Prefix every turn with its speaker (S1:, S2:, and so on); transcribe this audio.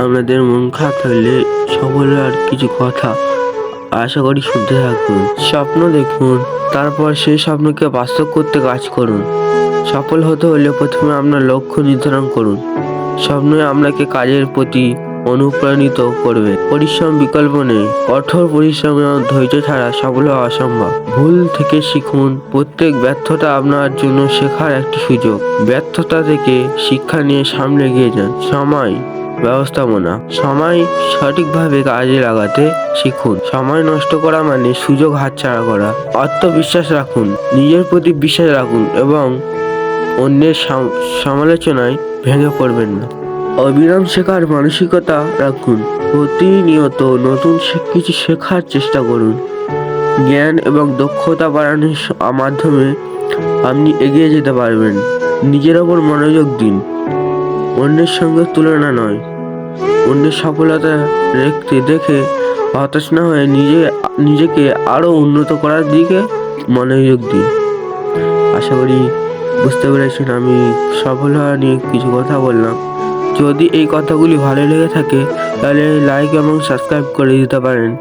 S1: আপনাদের মন খারাপ থাকলে সকলের কিছু কথা আশা করি শুনতে থাকুন। স্বপ্ন দেখুন, তারপর সেই স্বপ্নকে বাস্তব করতে কাজ করুন। সফল হতে হলে প্রথমে আপনার লক্ষ্য নির্ধারণ করুন। স্বপ্নই আপনাকে কাজের প্রতি অনুপ্রাণিত করবে। পরিশ্রম বিকল্প নেই, কঠোর পরিশ্রম এবং ধৈর্য ছাড়া সফল হওয়া অসম্ভব। ভুল থেকে শিখুন, প্রত্যেক ব্যর্থতা আপনার জন্য শেখার একটি সুযোগ। ব্যর্থতা থেকে শিক্ষা নিয়ে সামনে এগিয়ে যান। সময় ব্যবস্থাপনা, সময় সঠিকভাবে কাজে লাগাতে শিখুন। সময় নষ্ট করা মানে সুযোগ হাতছাড়া করা। আত্মবিশ্বাস রাখুন, নিজের প্রতি বিশ্বাস রাখুন এবং অন্যের সমালোচনায় ভেঙে পড়বেন না। অবিরাম শেখার মানসিকতা রাখুন, প্রতিনিয়ত নতুন কিছু শেখার চেষ্টা করুন। জ্ঞান এবং দক্ষতা বাড়ানোর মাধ্যমে আপনি এগিয়ে যেতে পারবেন। নিজের ওপর মনোযোগ দিন, অন্যের সঙ্গে তুলনা নয়। অন্যের সফলতা দেখে হতাশ না হয়ে নিজেকে আরও উন্নত করার দিকে মনোযোগ দিন। আশা করি বুঝতে পেরেছেন আমি সফল হওয়া নিয়ে কিছু কথা বললাম। যদি এই কথাগুলি ভালো লেগে থাকে তাহলে লাইক এবং সাবস্ক্রাইব করে দিতে পারেন।